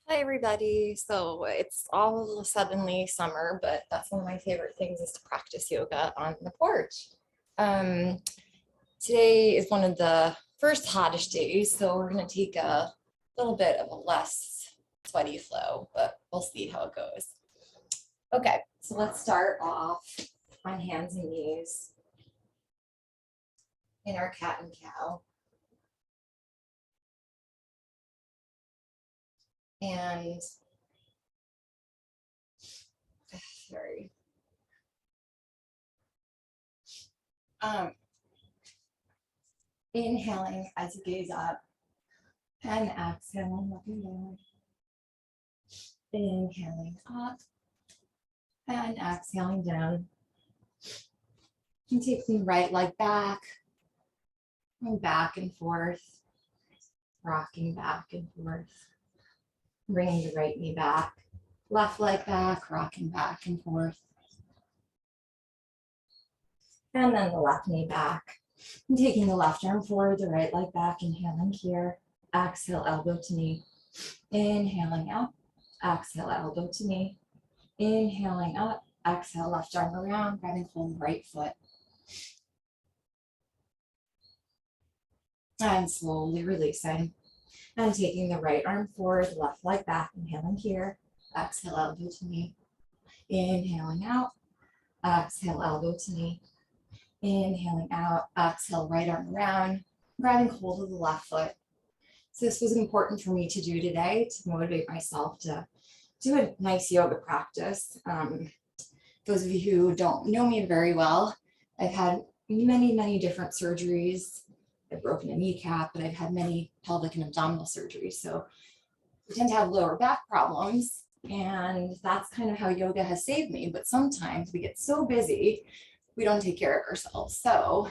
Hi everybody. So it's all suddenly summer, but that's one of my favorite things is to practice yoga on the porch. Um, Today is one of the first hottest days, so we're gonna take a little bit of a less sweaty flow, but we'll see how it goes. Okay, so let's start off on hands and knees in our cat and cow. And sorry. Um, Inhaling as you gaze up and exhaling, looking down. Inhaling up and exhaling down. And take the right leg back and back and forth, rocking back and forth. Bringing the right knee back, left leg back, rocking back and forth. And then the left knee back. And taking the left arm forward, the right leg back, inhaling here. Exhale, elbow to knee. Inhaling up, exhale, elbow to knee. Inhaling up, exhale, left arm around, grabbing hold right foot. And slowly releasing. And taking the right arm forward, left leg back, inhaling here. Exhale, elbow to knee. Inhaling out. Exhale, elbow to knee. Inhaling out. Exhale, right arm around, grabbing hold of the left foot. So this was important for me to do today to motivate myself to do a nice yoga practice. Those of you who don't know me very well, I've had many different surgeries. I've broken a kneecap, but I've had many pelvic and abdominal surgeries. So we tend to have lower back problems, and that's kind of how yoga has saved me. But sometimes we get so busy, we don't take care of ourselves. So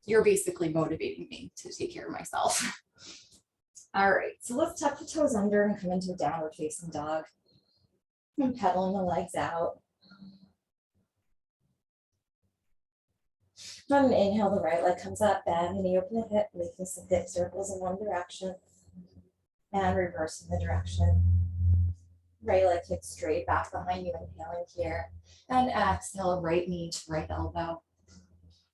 you're basically motivating me to take care of myself. All right, so let's tuck the toes under and come into a downward facing dog. And pedaling the legs out. On an inhale, the right leg comes up, bend the knee, open the hip, making some hip circles in one direction. And reversing the direction. Right leg kicks straight back behind you, inhaling here. And exhale, right knee to right elbow.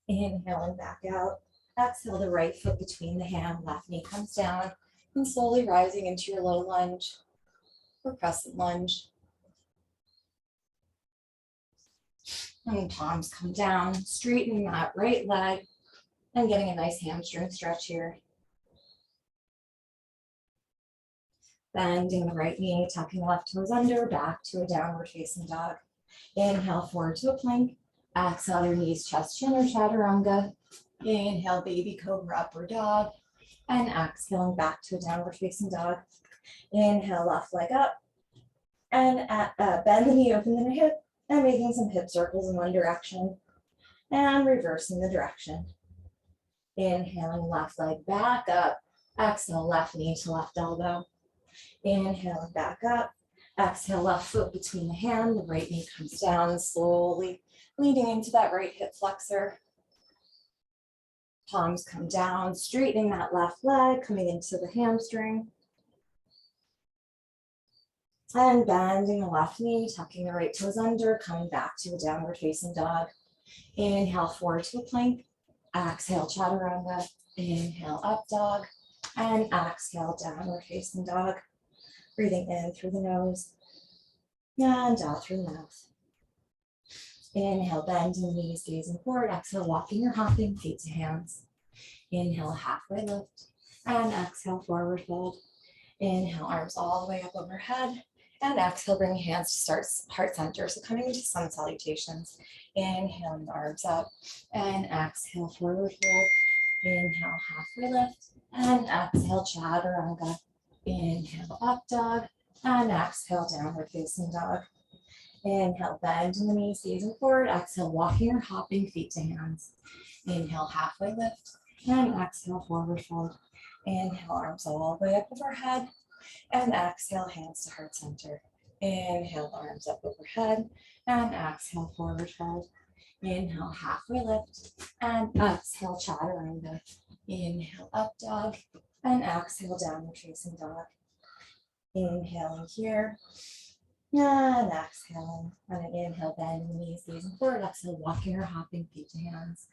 Inhaling back out. Exhale, the right foot between the hand, left knee comes down. And slowly rising into your low lunge or crescent lunge. And palms come down, straightening that right leg and getting a nice hamstring stretch here. Bending the right knee, tucking the left toes under, back to a downward facing dog. Inhale forward to a plank. Exhale your knees, chest, chin, or chaturanga. Inhale, baby cobra, upward dog. And exhaling back to a downward facing dog. Inhale, left leg up. And bend the knee, open the hip, and making some hip circles in one direction. And reversing the direction. Inhaling, left leg back up. Exhale, left knee to left elbow. Inhaling back up. Exhale, left foot between the hand. The right knee comes down, slowly leaning into that right hip flexor. Palms come down, straightening that left leg, coming into the hamstring. And bending the left knee, tucking the right toes under, coming back to a downward facing dog. Inhale forward to a plank. Exhale, chaturanga. Inhale, up dog. And exhale, downward facing dog. Breathing in through the nose and out through the mouth. Inhale, bend the knees, gazing forward. Exhale, walking or hopping, feet to hands. Inhale, halfway lift. And exhale, forward fold. Inhale, arms all the way up overhead. And exhale, bring hands to start heart center. So coming into sun salutations. Inhaling, arms up. And exhale, forward fold. Inhale, halfway lift. And exhale, chaturanga. Inhale, up dog. And exhale, downward facing dog. Inhale, bend in the knees, gazing forward. Exhale, walking or hopping, feet to hands. Inhale, halfway lift. And exhale, forward fold. Inhale, arms all the way up overhead. And exhale, hands to heart center. Inhale, arms up overhead. And exhale, forward fold. Inhale, halfway lift. And exhale, chaturanga. Inhale, up dog. And exhale, downward facing dog. Inhaling here. And exhaling. On an inhale, bend the knees, gazing forward. Exhale, walking or hopping feet to hands.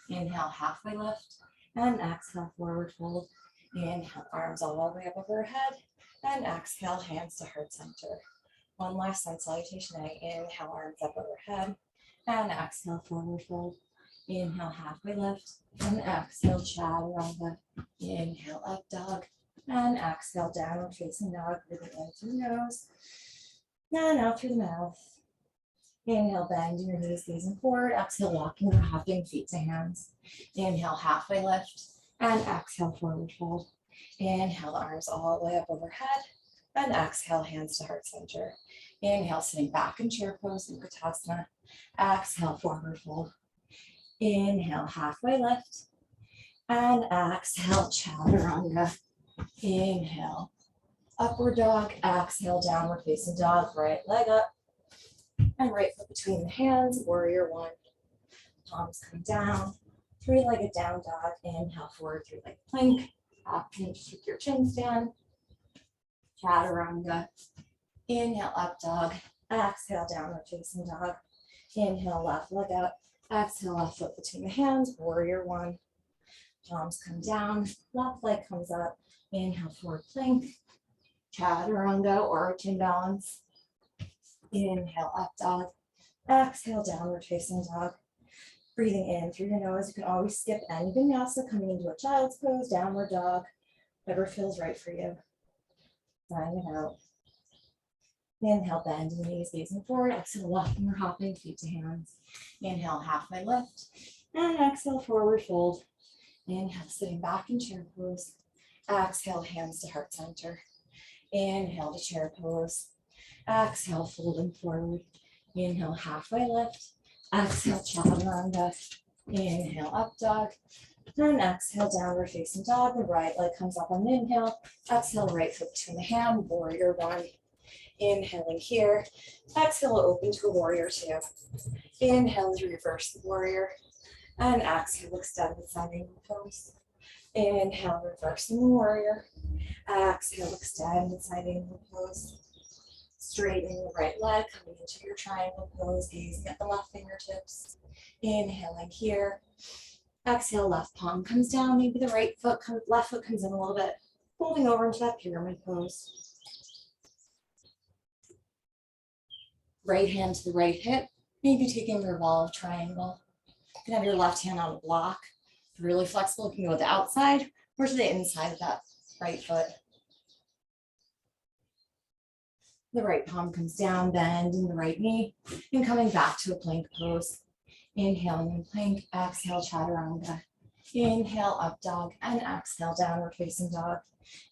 Inhale, halfway lift. And exhale, forward fold. Inhale, arms all the way up overhead. And exhale, hands to heart center. One last side salutation. Inhale, arms up overhead. And exhale, forward fold. Inhale, halfway lift. And exhale, chaturanga. Inhale, up dog. And exhale, downward facing dog. Breathing in through the nose. And out through the mouth. Inhale, bend your knees, gazing forward. Exhale, walking or hopping feet to hands. Inhale, halfway lift. And exhale, forward fold. Inhale, the arms all the way up overhead. And exhale, hands to heart center. Inhale, sitting back in chair pose, Utkatasana. Exhale, forward fold. Inhale, halfway lift. And exhale, chaturanga. Inhale, upward dog. Exhale, downward facing dog. Right leg up. And right foot between the hands, warrior one. Palms come down. Three-legged down dog. Inhale, forward three-legged plank. Option to keep your chin stand. Chaturanga. Inhale, up dog. Exhale, downward facing dog. Inhale, left leg out. Exhale, left foot between the hands. Warrior one. Palms come down. Left leg comes up. Inhale, forward plank. Chaturanga or chin balance. Inhale, up dog. Exhale, downward facing dog. Breathing in through your nose. You can always skip any vinyasa, coming into a child's pose, downward dog, whatever feels right for you. Trying it out. Inhale, bend the knees, gazing forward. Exhale, walking or hopping feet to hands. Inhale, halfway lift. And exhale, forward fold. Inhale, sitting back in chair pose. Exhale, hands to heart center. Inhale to chair pose. Exhale, folding forward. Inhale, halfway lift. Exhale, chaturanga. Inhale, up dog. And exhale, downward facing dog. The right leg comes up on an inhale. Exhale, right foot between the hand. Warrior one. Inhaling here. Exhale, open to a warrior two. Inhale to reverse the warrior. And exhale, extend the side angle pose. Inhale, reversing the warrior. Exhale, extend the side angle pose. Straightening the right leg, coming into your triangle pose, gazing at the left fingertips. Inhaling here. Exhale, left palm comes down. Maybe the left foot comes in a little bit. Folding over into that pyramid pose. Right hand to the right hip. Maybe taking a revolve triangle. You can have your left hand on a block. If you're really flexible, you can go to the outside or to the inside of that right foot. The right palm comes down, bending the right knee, and coming back to a plank pose. Inhaling in plank, exhale, chaturanga. Inhale, up dog, and exhale, downward facing dog.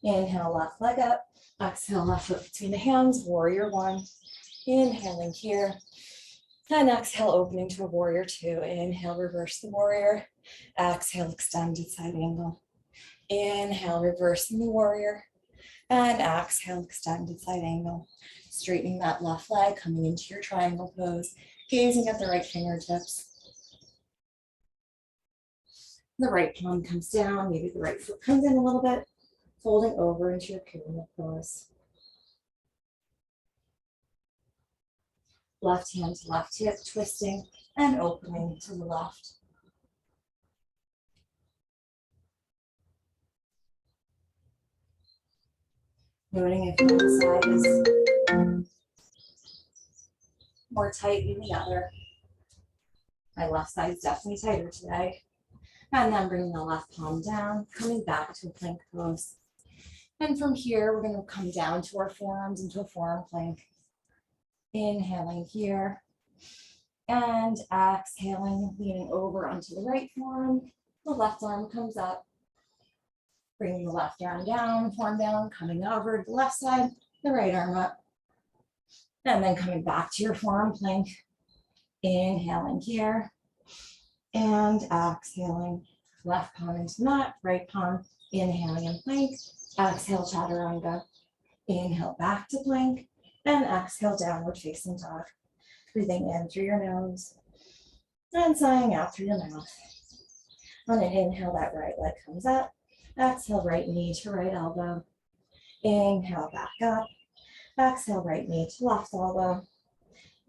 Inhale, left leg up. Exhale, left foot between the hands, warrior one. Inhaling here. And exhale, opening to a warrior two. Inhale, reverse the warrior. Exhale, extended side angle. Inhale, reversing the warrior. And exhale, extended side angle. Straightening that left leg, coming into your triangle pose, gazing at the right fingertips. The right palm comes down, maybe the right foot comes in a little bit, folding over into your pyramid pose. Left hand to left hip, twisting and opening to the left. Noting if one side is more tight than the other. My left side is definitely tighter today. And then bringing the left palm down, coming back to a plank pose. And from here, we're going to come down to our forearms into a forearm plank. Inhaling here. And exhaling, leaning over onto the right forearm. The left arm comes up. Bringing the left arm down, forearm down, coming over to the left side, the right arm up. And then coming back to your forearm plank. Inhaling here. And exhaling. Left palm into mat, right palm. Inhaling in plank. Exhale, chaturanga. Inhale back to plank. And exhale, downward facing dog. Breathing in through your nose. And sighing out through your mouth. On an inhale, that right leg comes up. Exhale, right knee to right elbow. Inhale, back up. Exhale, right knee to left elbow.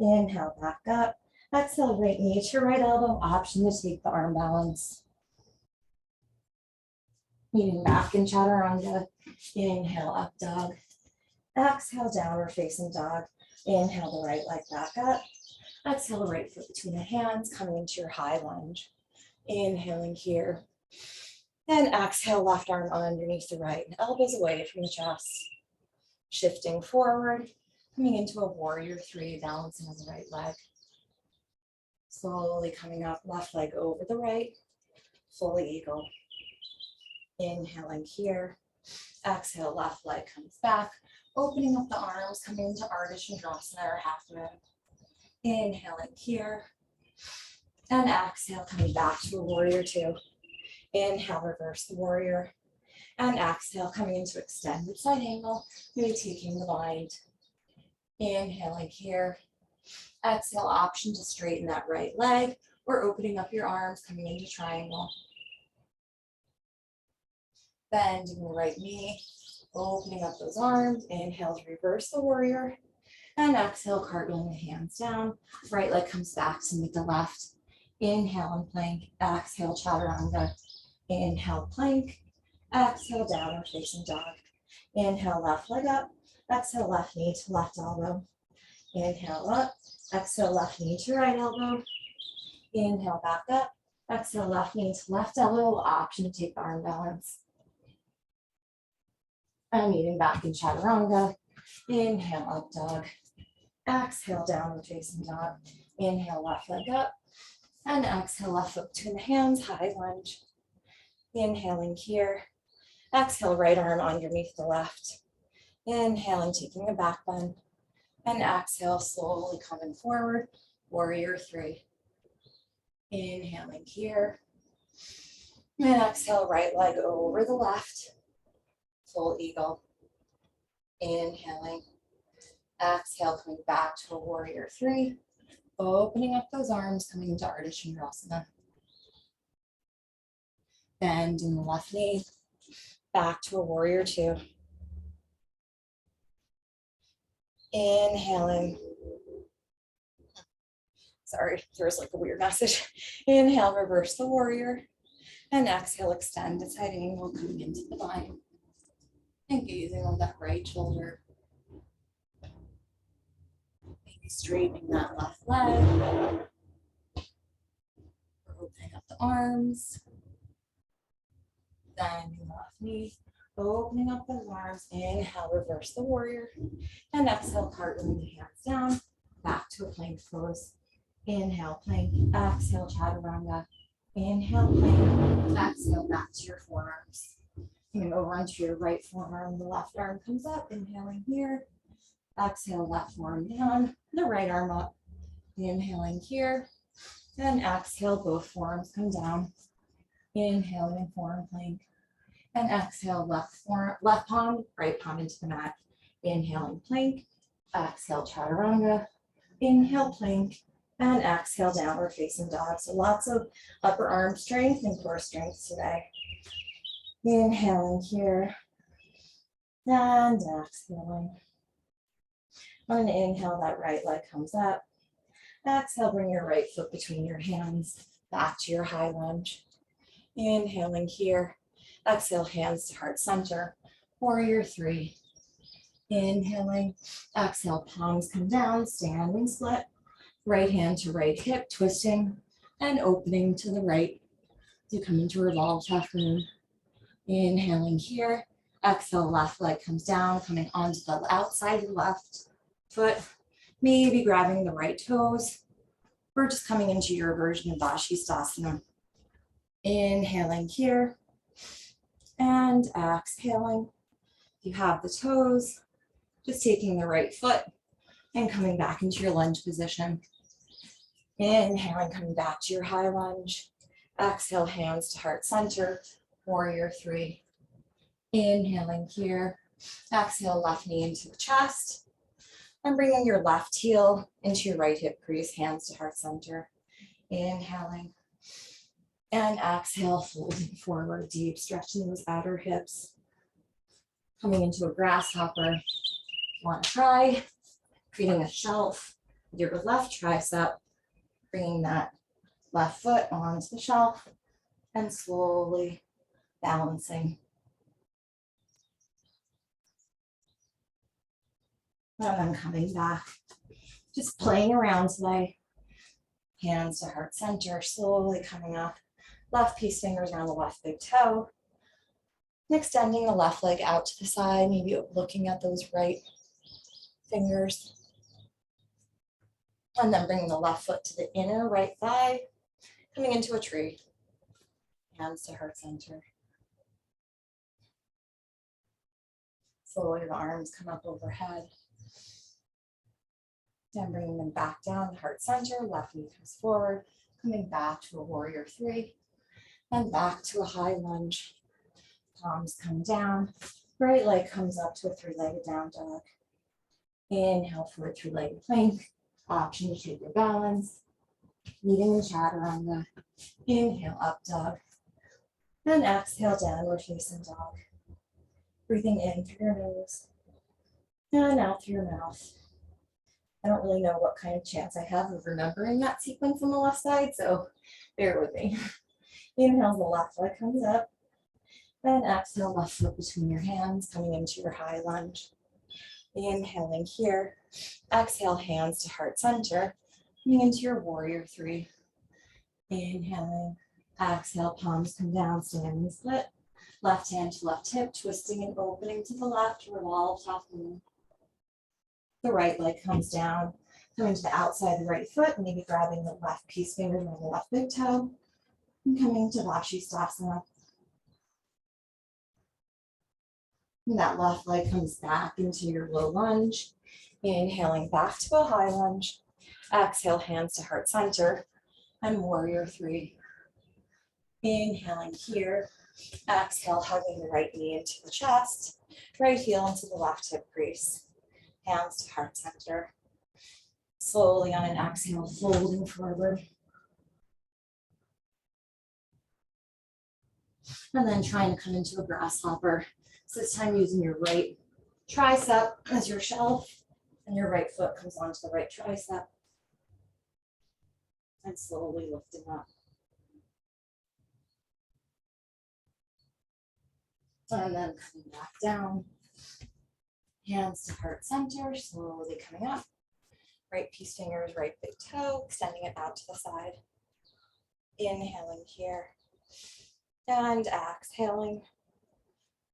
Inhale, back up. Exhale, right knee to right elbow. Option to take the arm balance. Leaning back in chaturanga. Inhale, up dog. Exhale, downward facing dog. Inhale the right leg back up. Exhale the right foot between the hands, coming into your high lunge. Inhaling here. And exhale, left arm underneath the right, elbows away from the chest. Shifting forward, coming into a warrior three, balancing on the right leg. Slowly coming up, left leg over the right, full eagle. Inhaling here. Exhale, left leg comes back, opening up the arms, coming into Ardha Chandrasana or half moon. Inhaling here. And exhale, coming back to a warrior two. Inhale, reverse the warrior. And exhale, coming into extended side angle, maybe taking the bind. Inhaling here. Exhale, option to straighten that right leg or opening up your arms, coming into triangle. Bending the right knee, opening up those arms. Inhale to reverse the warrior. And exhale, cartwheeling the hands down. Right leg comes back to meet the left. Inhale and plank. Exhale, chaturanga. Inhale, plank. Exhale, downward facing dog. Inhale, left leg up. Exhale, left knee to left elbow. Inhale up. Exhale, left knee to right elbow. Inhale, back up. Exhale, left knee to left elbow. Option to take the arm balance. And meeting back in chaturanga. Inhale, up dog. Exhale, downward facing dog. Inhale, left leg up. And exhale, left foot between the hands, high lunge. Inhaling here. Exhale, right arm underneath the left. Inhaling, taking a back bend. And exhale, slowly coming forward, warrior three. Inhaling here. And exhale, right leg over the left. Full eagle. Inhaling. Exhale, coming back to a warrior three. Opening up those arms, coming into Ardha Chandrasana. Bending the left knee. Back to a warrior two. Inhaling. Sorry, there's like a weird message. Inhale, reverse the warrior. And exhale, extend the side angle, coming into the bind. And gazing on that right shoulder. Maybe straightening that left leg. Opening up the arms. Bending the left knee. Opening up the arms. Inhale, reverse the warrior. And exhale, cartwheeling the hands down. Back to a plank pose. Inhale, plank. Exhale, chaturanga. Inhale, plank. Exhale, back to your forearms. Coming over onto your right forearm. The left arm comes up. Inhaling here. Exhale, left forearm down. The right arm up. Inhaling here. And exhale, both forearms come down. Inhaling, forearm plank. And exhale, left palm, right palm into the mat. Inhaling, plank. Exhale, chaturanga. Inhale, plank. And exhale, downward facing dog. So lots of upper arm strength and core strength today. Inhaling here. And exhaling. On an inhale, that right leg comes up. Exhale, bring your right foot between your hands. Back to your high lunge. Inhaling here. Exhale, hands to heart center. Warrior three. Inhaling. Exhale, palms come down, standing split. Right hand to right hip, twisting and opening to the right. You come into revolved half moon. Inhaling here. Exhale, left leg comes down, coming onto the outside of the left foot. Maybe grabbing the right toes. Or just coming into your version of Vashisthasana. Inhaling here. And exhaling. If you have the toes, just taking the right foot and coming back into your lunge position. Inhaling, coming back to your high lunge. Exhale, hands to heart center, warrior three. Inhaling here. Exhale, left knee into the chest. And bringing your left heel into your right hip crease, hands to heart center. Inhaling. And exhale, folding forward, deep, stretching those outer hips. Coming into a grasshopper. Want to try creating a shelf with your left tricep, bringing that left foot onto the shelf and slowly balancing. And then coming back, just playing around today. Hands to heart center, slowly coming up. Left peace fingers around the left big toe. And extending the left leg out to the side, maybe looking at those right fingers. And then bringing the left foot to the inner right thigh, coming into a tree. Hands to heart center. Slowly the arms come up overhead. Then bringing them back down to heart center, left knee comes forward, coming back to a warrior three, and back to a high lunge. Palms come down, right leg comes up to a three-legged down dog. Inhale for a three-legged plank, option to take your balance, meeting the chaturanga. Inhale, up dog, and exhale, downward facing dog. Breathing in through your nose, and out through your mouth. I don't really know what kind of chance I have of remembering that sequence on the left side, so bear with me. Inhale, the left leg comes up, and exhale, left foot between your hands, coming into your high lunge. Inhaling here, exhale, hands to heart center, coming into your warrior three. Inhaling, exhale, palms come down, standing split. Left hand to left hip, twisting and opening to the left, revolve half moon. The right leg comes down, coming to the outside of the right foot, maybe grabbing the left peace fingers on the left big toe, and coming to Vashisthasana. And that left leg comes back into your low lunge. Inhaling back to a high lunge. Exhale, hands to heart center, and warrior three. Inhaling here. Exhale, hugging the right knee into the chest, right heel into the left hip crease. Hands to heart center. Slowly on an exhale, folding forward. And then trying to come into a grasshopper. So this time using your right tricep as your shelf, and your right foot comes onto the right tricep. And slowly lifting up. And then coming back down. Hands to heart center, slowly coming up. Right peace fingers, right big toe, extending it out to the side. Inhaling here. And exhaling.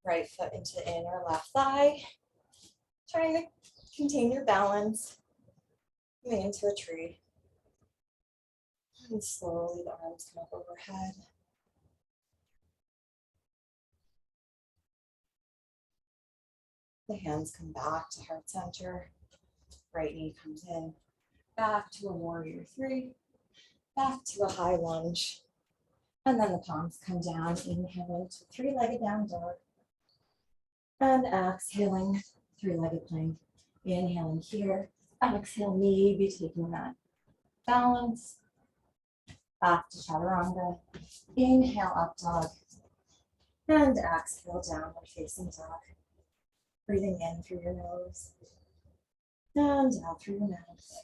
Right foot into the inner left thigh. Trying to contain your balance. Coming into a tree. And slowly the arms come up overhead. The hands come back to heart center. Right knee comes in. Back to a warrior three. Back to a high lunge. And then the palms come down. Inhaling to three-legged down dog. And exhaling, three-legged plank. Inhaling here. Exhale, maybe taking that balance. Back to chaturanga. Inhale, up dog. And exhale, downward facing dog. Breathing in through your nose. And out through your mouth.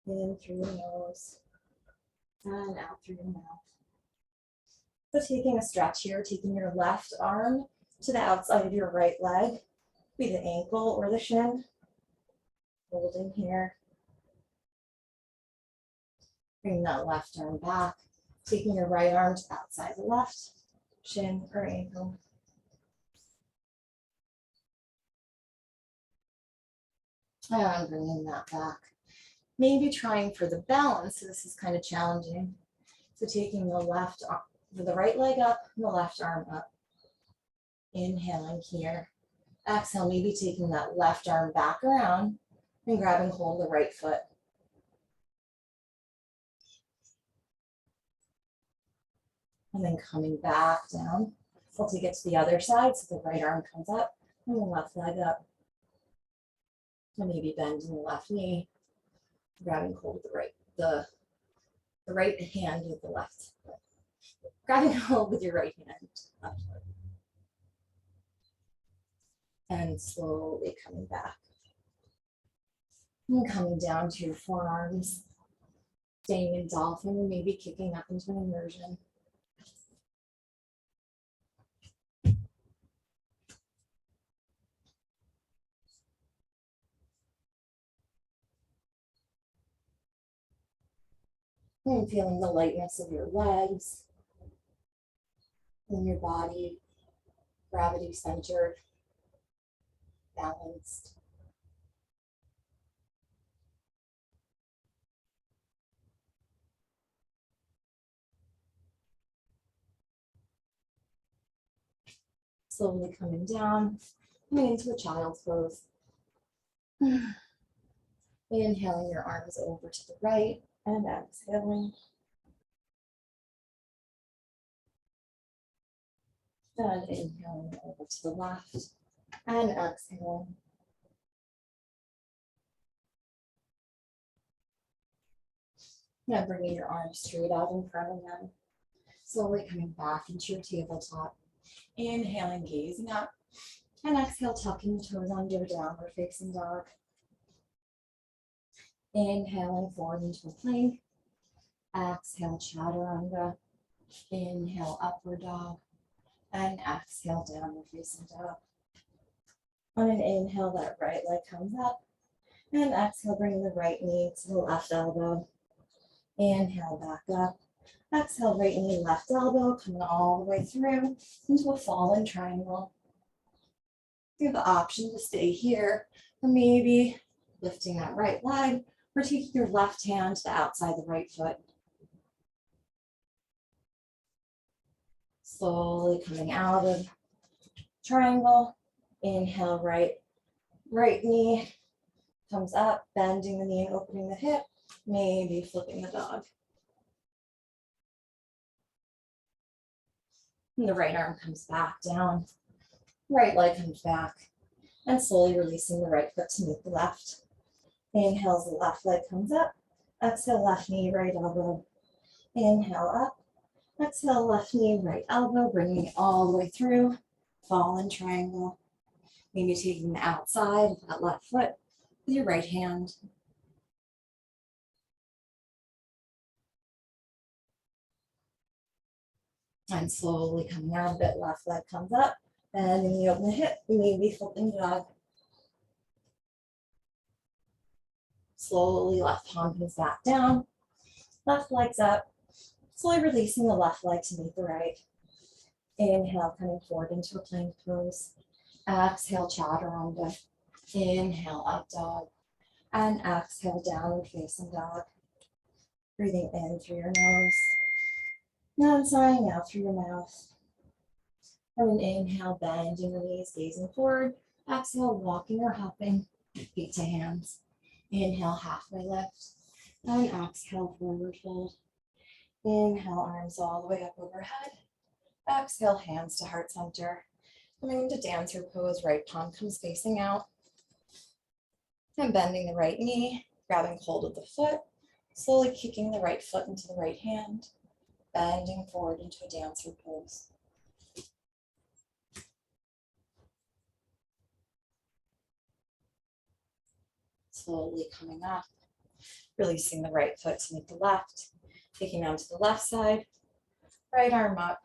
In through your nose. And out through your mouth. So taking a stretch here, taking your left arm to the outside of your right leg, be the ankle or the shin. Holding here. Bring that left arm back, taking your right arm to the outside of the left, shin or ankle. And bringing that back. Maybe trying for the balance, so this is kind of challenging. So taking the left arm, the right leg up and the left arm up. Inhaling here. Exhale, maybe taking that left arm back around and grabbing hold of the right foot. And then coming back down. So I'll take it to the other side, so the right arm comes up and the left leg up. And maybe bending the left knee, grabbing hold of the right hand with the left foot. Grabbing hold with your right hand. Up. And slowly coming back. And coming down to your forearms, staying in dolphin or maybe kicking up into an immersion. And feeling the lightness of your legs and your body, gravity centered, balanced. Slowly coming down, coming into a child's pose. Inhaling your arms over to the right and exhaling. And inhaling over to the left and exhaling. Now bringing your arms straight out in front of them. Slowly coming back into your tabletop. Inhaling, gazing up. And exhale, tucking the toes under, downward facing dog. Inhaling forward into a plank. Exhale, chaturanga. Inhale, upward dog. And exhale, downward facing dog. On an inhale, that right leg comes up. And exhale, bring the right knee to the left elbow. Inhale, back up. Exhale, right knee, left elbow, coming all the way through into a fallen triangle. You have the option to stay here, or maybe lifting that right leg, or taking your left hand to the outside the right foot. Slowly coming out of triangle. Inhale, right knee comes up, bending the knee and opening the hip, maybe flipping the dog. And the right arm comes back down, right leg comes back, and slowly releasing the right foot to meet the left. Inhale, the left leg comes up. Exhale, left knee, right elbow. Inhale, up. Exhale, left knee, right elbow, bringing it all the way through. Fallen triangle. Maybe taking the outside of that left foot with your right hand. And slowly coming out a bit, left leg comes up. And then you open the hip, maybe flipping dog. Slowly, left palm comes back down. Left leg's up. Slowly releasing the left leg to meet the right. Inhale, coming forward into a plank pose. Exhale, chaturanga. Inhale, up dog. And exhale, downward facing dog. Breathing in through your nose. Now sighing out through your mouth. And an inhale, bending the knees, gazing forward. Exhale, walking or hopping, feet to hands. Inhale, halfway lift. And exhale, forward fold. Inhale, arms all the way up overhead. Exhale, hands to heart center. Coming into dancer pose, right palm comes facing out. And bending the right knee, grabbing hold of the foot, slowly kicking the right foot into the right hand, bending forward into a dancer pose. Slowly coming up, releasing the right foot to meet the left, taking onto the left side, right arm up,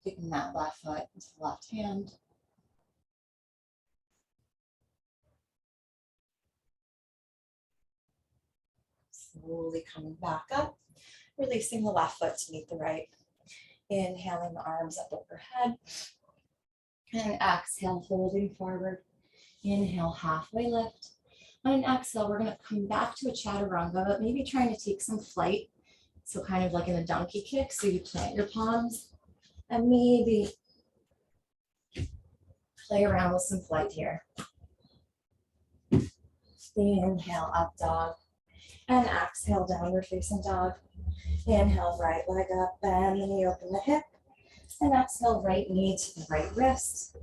kicking that left foot into the left hand. Slowly coming back up, releasing the left foot to meet the right. Inhaling the arms up overhead. And exhale, holding forward. Inhale, halfway lift. On an exhale, we're going to come back to a chaturanga, but maybe trying to take some flight. So kind of like in a donkey kick. So you plant your palms and maybe play around with some flight here. Inhale, up dog. And exhale, downward facing dog. Inhale, right leg up, bend the knee, open the hip. And exhale, right knee to the right wrist.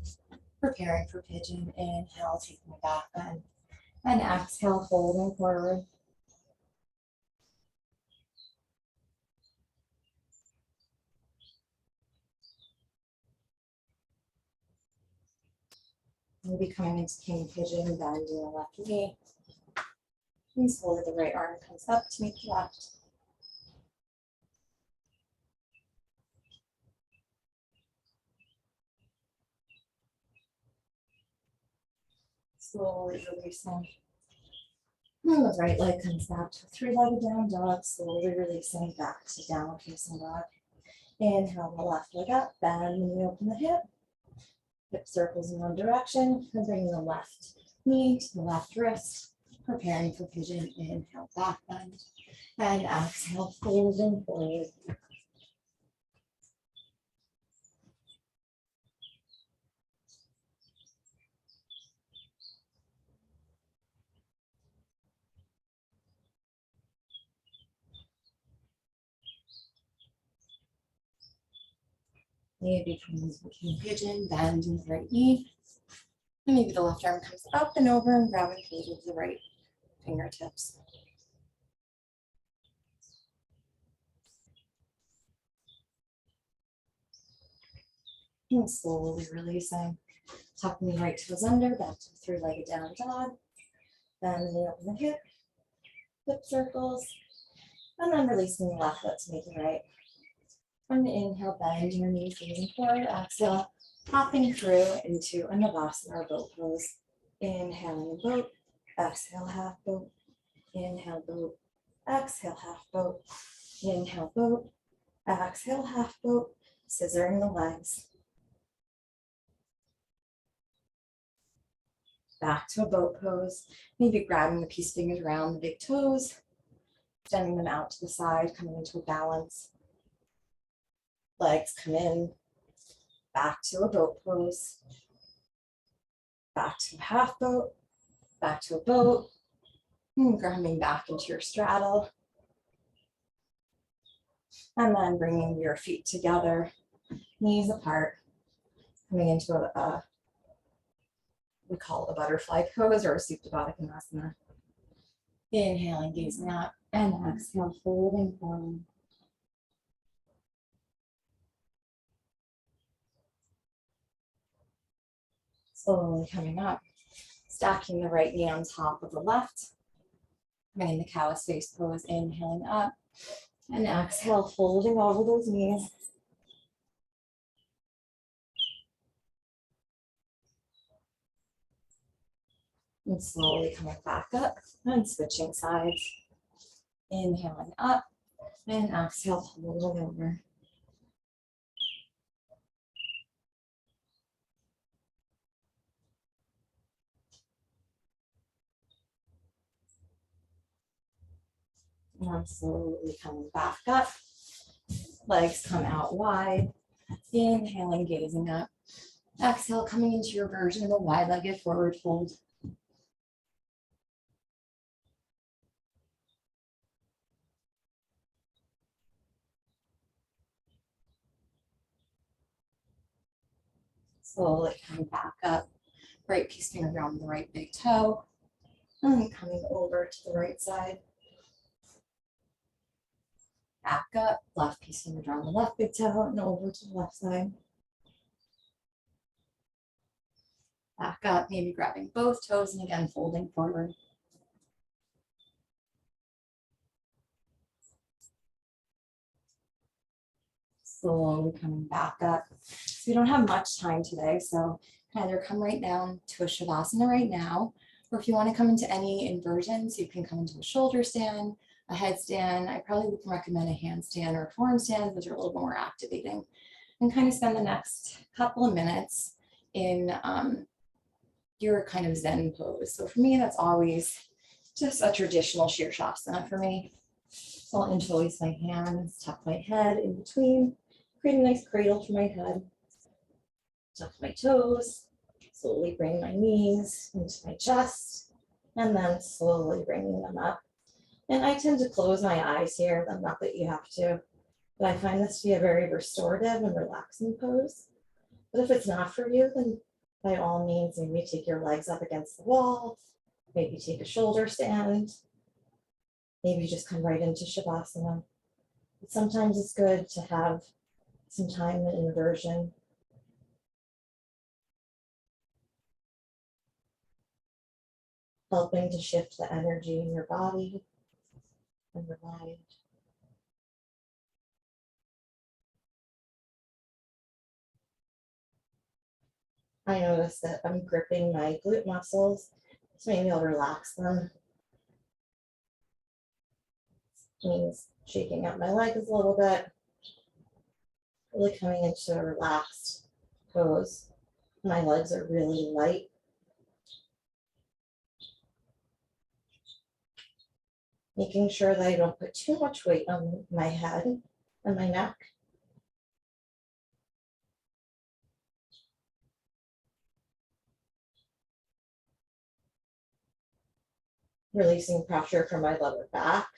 Preparing for pigeon. Inhale, taking the back bend. And exhale, folding forward. We'll be coming into king pigeon, bending the left knee. And slowly the right arm comes up to meet the left. Slowly releasing. And the right leg comes back to a three-legged down dog, slowly releasing back to downward facing dog. Inhale the left leg up, bend the knee, open the hip. Hip circles in one direction, and bring the left knee to the left wrist, preparing for pigeon. Inhale, back bend, and exhale, fold and forward. Maybe from the king pigeon, bend in the right knee. And maybe the left arm comes up and over and grab and hold with the right fingertips. And slowly releasing. Tucking the right toes under, back to the three-legged down dog. Bend the knee, open the hip. Hip circles. And then releasing the left foot to make it right. From the inhale, bend your knees, gazing forward. Exhale, hopping through into a Navasana or boat pose. Inhaling boat, exhale, half boat. Inhale, boat, exhale, half boat. Inhale, boat, exhale, half boat. Scissoring the legs. Back to a boat pose. Maybe grabbing the peace fingers around the big toes, extending them out to the side, coming into a balance. Legs come in, back to a boat pose, back to a half boat, back to a boat, and grounding back into your straddle. And then bringing your feet together, knees apart, coming into a we call it a butterfly pose or a Supta Baddha Konasana. Inhaling, gazing up, and exhale, folding forward. Slowly coming up, stacking the right knee on top of the left. Coming in the cow's face pose, inhaling up, and exhale, folding over those knees. And slowly coming back up and switching sides. Inhaling up and exhale, folding over. And slowly coming back up. Legs come out wide. Inhaling, gazing up. Exhale, coming into your version of a wide-legged forward fold. Slowly coming back up. Right peace finger around the right big toe. And coming over to the right side. Back up, left piece finger around the left big toe and over to the left side. Back up, maybe grabbing both toes and again folding forward. Slowly coming back up. So we don't have much time today, so either come right down to a Shavasana right now, or if you want to come into any inversions, you can come into a shoulder stand, a headstand. I probably would recommend a handstand or a forearm stand. Those are a little bit more activating. And kind of spend the next couple of minutes in your kind of Zen pose. So for me, that's always just a traditional Shirshasana for me. So I'll interlace my hands, tuck my head in between, create a nice cradle for my head, tuck my toes, slowly bring my knees into my chest, and then slowly bringing them up. And I tend to close my eyes here, but not that you have to, but I find this to be a very restorative and relaxing pose. But if it's not for you, then by all means, maybe take your legs up against the wall, maybe take a shoulder stand, maybe just come right into Shavasana. But sometimes it's good to have some time in inversion. helping to shift the energy in your body and your mind. I notice that I'm gripping my glute muscles, so maybe I'll relax them. Means shaking out my legs a little bit, really coming into a relaxed pose. My legs are really light. Making sure that I don't put too much weight on my head and my neck. Releasing pressure from my lower back.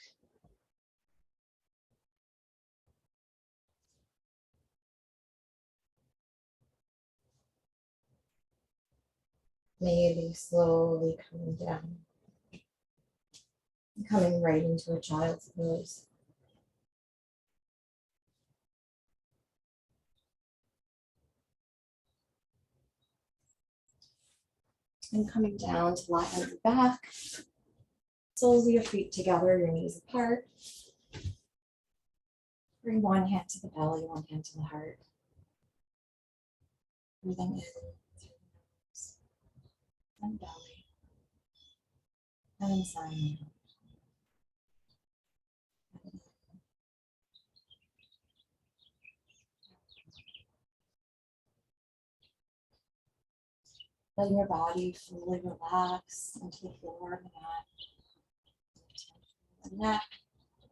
Maybe slowly coming down. Coming right into a child's pose. And coming down to lie on your back. Soles of your feet together, your knees apart. Bring one hand to the belly, one hand to the heart. Breathing in through the nose and belly. And sighing out. Letting your body fully relax into the floor of the mat. The neck.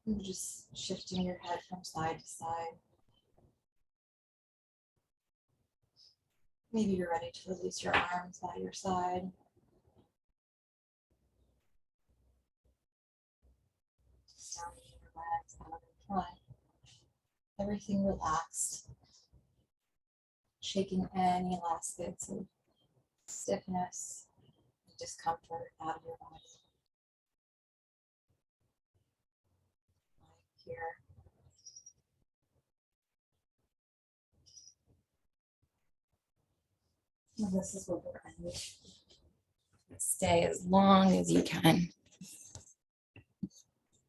And just shifting your head from side to side. Maybe you're ready to release your arms by your side. Just down your legs out in front. Everything relaxed. Shaking any last bits of stiffness and discomfort out of your body. Here. And this is what we're ending. Stay as long as you can.